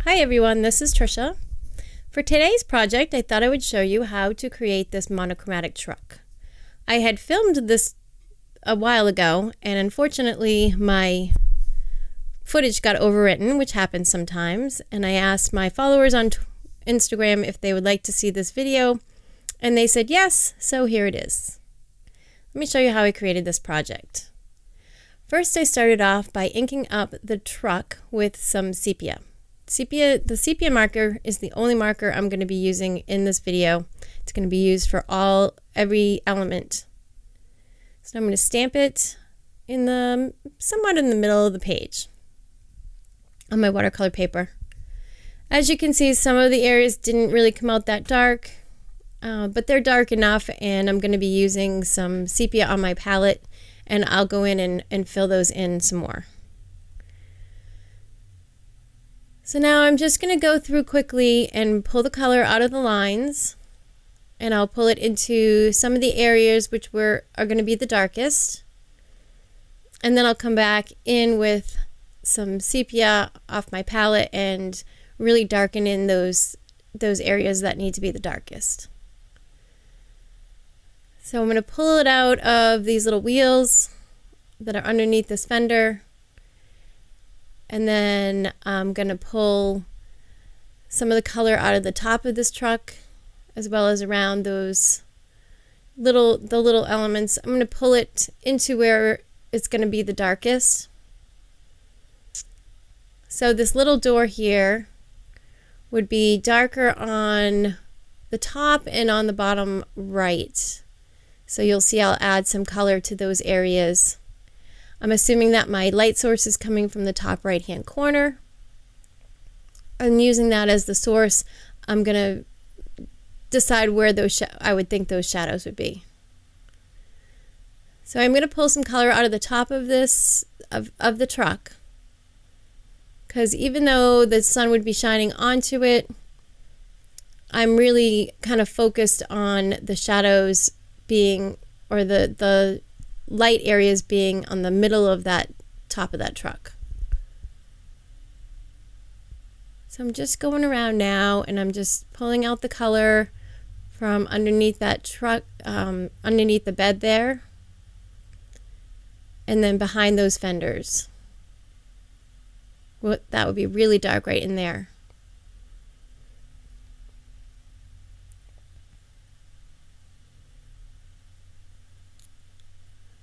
Hi everyone, this is Trisha. For today's project, I thought I would show you how to create this monochromatic truck. I had filmed this a while ago, and unfortunately my footage got overwritten, which happens sometimes, and I asked my followers on Instagram if they would like to see this video, and they said yes, so here it is. Let me show you how I created this project. First, I started off by inking up the truck with some sepia. The sepia marker is the only marker I'm going to be using in this video. It's going to be used for every element. So I'm going to stamp it somewhat in the middle of the page on my watercolor paper. As you can see, some of the areas didn't really come out that dark, but they're dark enough, and I'm going to be using some sepia on my palette, and I'll go in and fill those in some more. So now I'm just going to go through quickly and pull the color out of the lines, and I'll pull it into some of the areas which are going to be the darkest, and then I'll come back in with some sepia off my palette and really darken in those areas that need to be the darkest. So I'm going to pull it out of these little wheels that are underneath this fender. And then I'm going to pull some of the color out of the top of this truck, as well as around those little elements. I'm going to pull it into where it's going to be the darkest. So this little door here would be darker on the top and on the bottom right. So you'll see I'll add some color to those areas. I'm assuming that my light source is coming from the top right hand corner. I'm using that as the source. I'm going to decide where I would think those shadows would be. So I'm going to pull some color out of the top of of the truck, because even though the sun would be shining onto it, I'm really kind of focused on the shadows being, or the light areas being on the middle of that top of that truck. So I'm just going around now, and I'm just pulling out the color from underneath that truck, underneath the bed there, and then behind those fenders. That would be really dark right in there.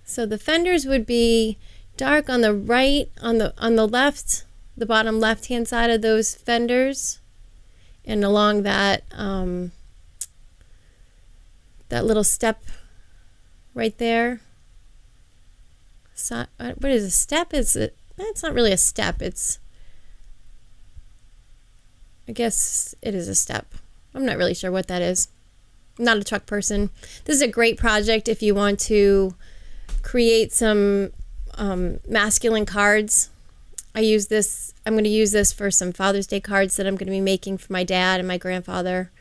So the fenders would be dark on the right, on the left, the bottom left-hand side of those fenders, and along that that little step right there. So, what is a step? It's not really a step. I guess it is a step. I'm not really sure what that is. I'm not a truck person. This is a great project if you want to create some masculine cards. I'm going to use this for some Father's Day cards that I'm going to be making for my dad and my grandfather.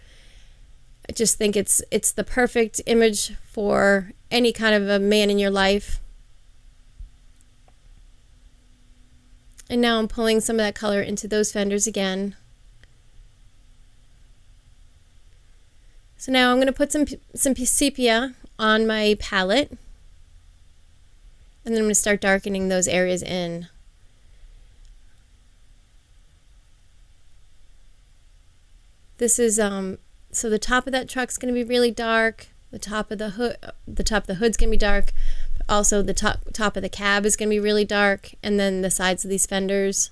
I just think it's the perfect image for any kind of a man in your life. And now I'm pulling some of that color into those fenders again. So now I'm going to put some sepia on my palette. And then I'm going to start darkening those areas in. This is so the top of that truck's going to be really dark. The top of the hood's going to be dark. Also the top of the cab is going to be really dark, and then the sides of these fenders.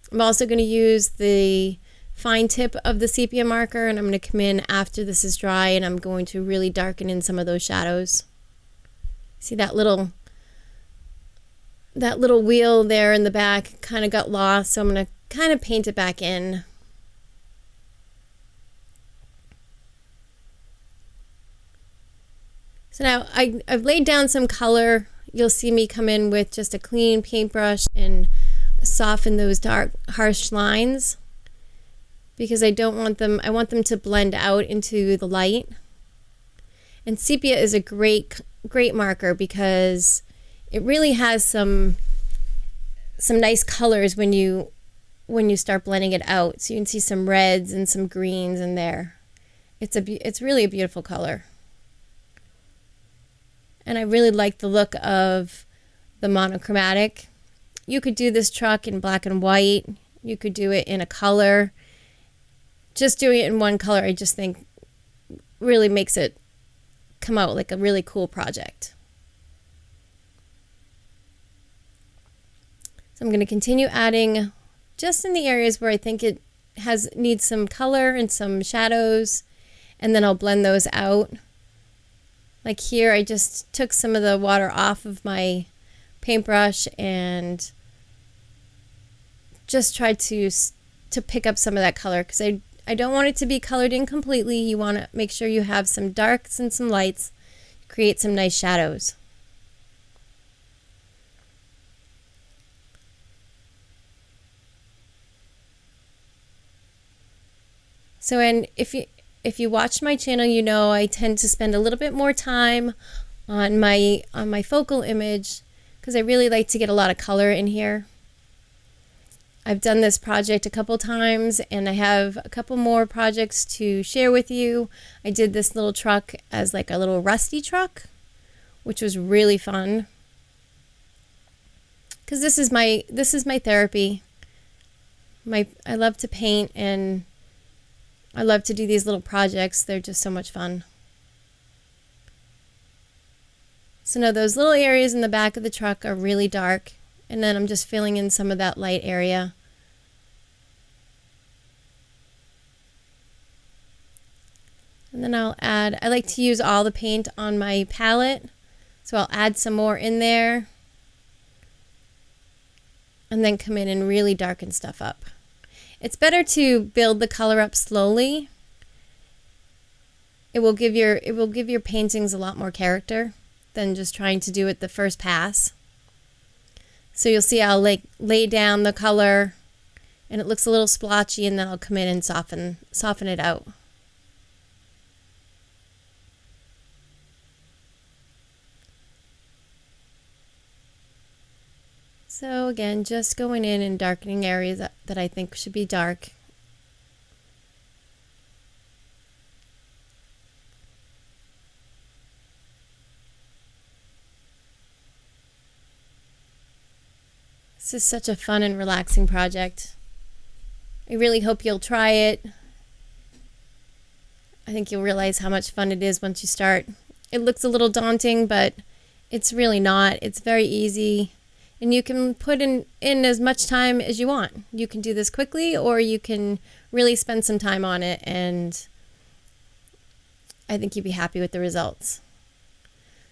I'm also going to use the fine tip of the sepia marker, and I'm going to come in after this is dry, and I'm going to really darken in some of those shadows. See that little wheel there in the back kind of got lost, so I'm going to kind of paint it back in. So now I've laid down some color. You'll see me come in with just a clean paintbrush and soften those dark, harsh lines, because I want them to blend out into the light. And sepia is a great marker because it really has some nice colors when you when you start blending it out. So you can see some reds and some greens in there. It's really a beautiful color. And I really like the look of the monochromatic. You could do this truck in black and white. You could do it in a color. Just doing it in one color, I just think really makes it come out like a really cool project. So I'm going to continue adding just in the areas where I think it needs some color and some shadows, and then I'll blend those out. Like here, I just took some of the water off of my paintbrush and just tried to pick up some of that color, because I don't want it to be colored in completely. You want to make sure you have some darks and some lights, create some nice shadows. So, and if you watch my channel, you know I tend to spend a little bit more time on my focal image, because I really like to get a lot of color in here. I've done this project a couple times, and I have a couple more projects to share with you. I did this little truck as like a little rusty truck, which was really fun, because this is my therapy. I love to paint, and I love to do these little projects. They're just so much fun. So now those little areas in the back of the truck are really dark, and then I'm just filling in some of that light area. And then I like to use all the paint on my palette, so I'll add some more in there, and then come in and really darken stuff up. It's better to build the color up slowly. It will give your paintings a lot more character than just trying to do it the first pass. So you'll see I'll lay down the color, and it looks a little splotchy, and then I'll come in and soften it out. So again, just going in and darkening areas that I think should be dark. This is such a fun and relaxing project. I really hope you'll try it. I think you'll realize how much fun it is once you start. It looks a little daunting, but it's really not. It's very easy. And you can put in as much time as you want. You can do this quickly, or you can really spend some time on it, and I think you'd be happy with the results.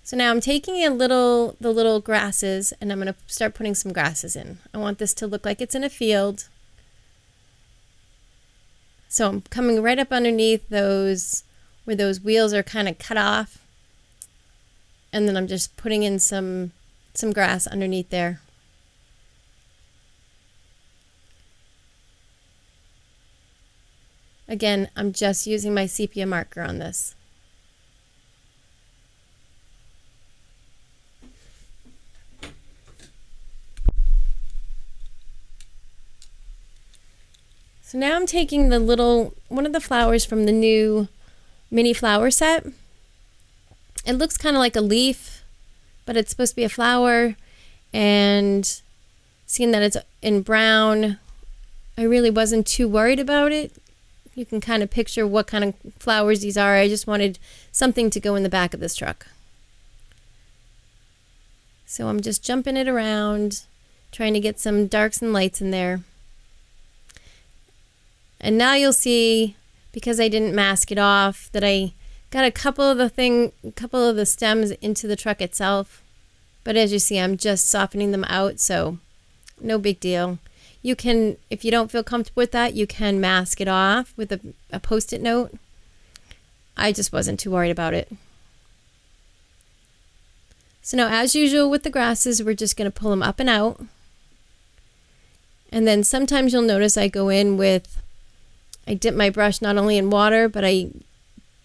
So now I'm taking the little grasses, and I'm going to start putting some grasses in. I want this to look like it's in a field. So I'm coming right up underneath those, where those wheels are kind of cut off, and then I'm just putting in some grass underneath there. Again, I'm just using my sepia marker on this. So now I'm taking one of the flowers from the new mini flower set. It looks kind of like a leaf, but it's supposed to be a flower, and seeing that it's in brown, I really wasn't too worried about it. You can kind of picture what kind of flowers these are. I just wanted something to go in the back of this truck. So I'm just jumping it around, trying to get some darks and lights in there. And now you'll see, because I didn't mask it off, that I got a couple of the stems into the truck itself. But as you see, I'm just softening them out, so no big deal. You can, if you don't feel comfortable with that, you can mask it off with a Post-it note. I just wasn't too worried about it. So now, as usual with the grasses, we're just going to pull them up and out. And then sometimes you'll notice I go in I dip my brush not only in water, but I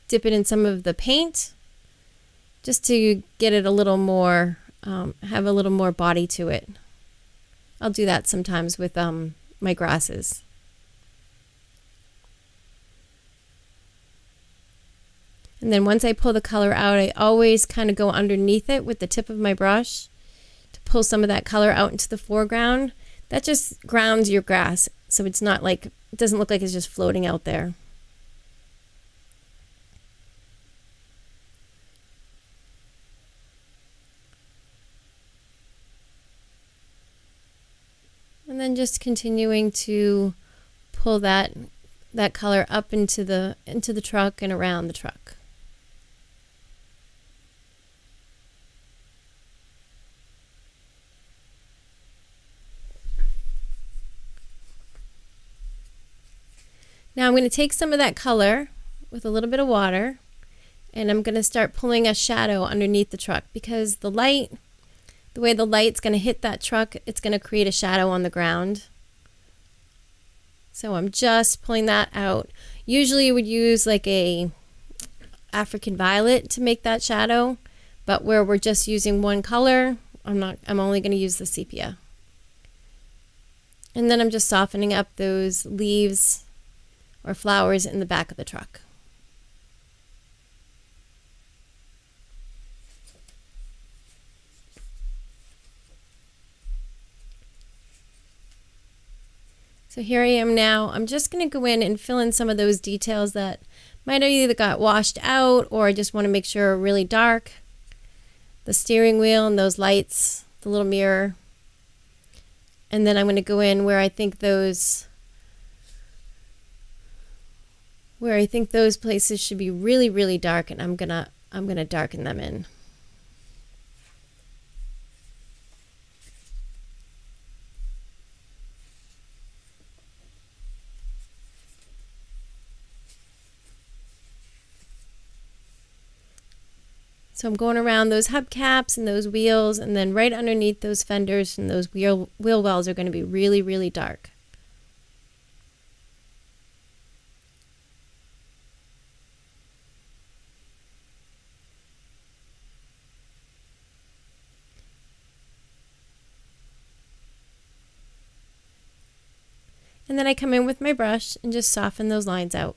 dip it in some of the paint, just to get it a little more, have a little more body to it. I'll do that sometimes with my grasses. And then once I pull the color out, I always kind of go underneath it with the tip of my brush to pull some of that color out into the foreground. That just grounds your grass, so it's not like, it doesn't look like it's just floating out there. And then just continuing to pull that color up into the truck and around the truck. Now I'm going to take some of that color with a little bit of water, and I'm going to start pulling a shadow underneath the truck, because the way the light's going to hit that truck, it's going to create a shadow on the ground. So I'm just pulling that out. Usually you would use like a African violet to make that shadow, but where we're just using one color, I'm only going to use the sepia. And then I'm just softening up those leaves or flowers in the back of the truck. So here I am now. I'm just going to go in and fill in some of those details that might have either got washed out, or I just want to make sure are really dark. The steering wheel and those lights, the little mirror. And then I'm going to go in where I think those places should be really, really dark, and I'm gonna darken them in. So I'm going around those hubcaps and those wheels, and then right underneath those fenders and those wheel wells are going to be really, really dark. And then I come in with my brush and just soften those lines out.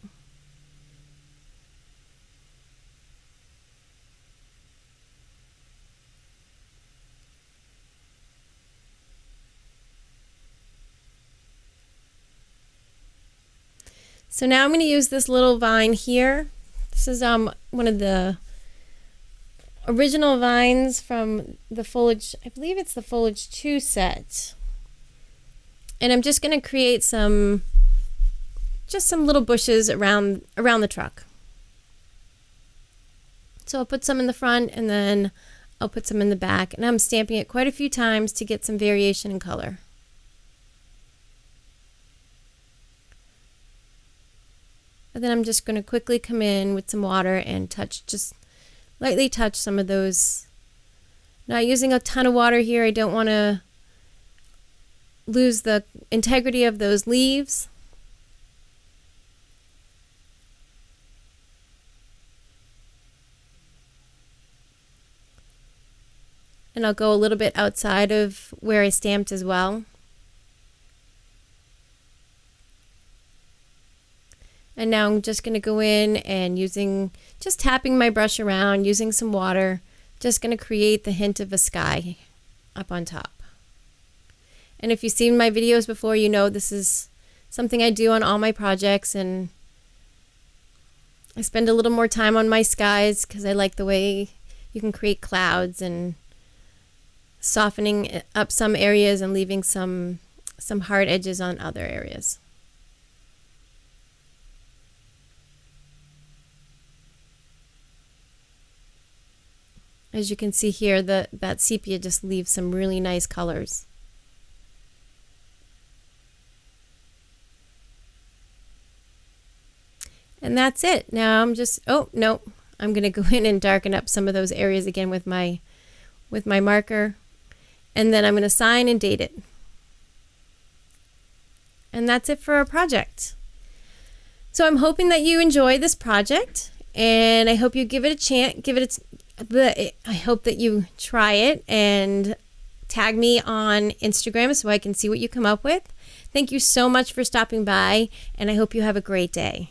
So now I'm going to use this little vine here. This is one of the original vines from the foliage, I believe it's the foliage 2 set. And I'm just going to create some little bushes around the truck. So I'll put some in the front, and then I'll put some in the back, and I'm stamping it quite a few times to get some variation in color. And then I'm just going to quickly come in with some water and just lightly touch some of those. Not using a ton of water here. I don't want to lose the integrity of those leaves. And I'll go a little bit outside of where I stamped as well. And now I'm just going to go in and just tapping my brush around, using some water, just going to create the hint of a sky up on top. And if you've seen my videos before, you know this is something I do on all my projects, and I spend a little more time on my skies because I like the way you can create clouds and softening up some areas and leaving some hard edges on other areas. As you can see here, that sepia just leaves some really nice colors. And that's it. Now I'm just, oh no, I'm going to go in and darken up some of those areas again with my marker. And then I'm going to sign and date it. And that's it for our project. So I'm hoping that you enjoy this project, and I hope you give it a chance, I hope that you try it and tag me on Instagram so I can see what you come up with. Thank you so much for stopping by, and I hope you have a great day.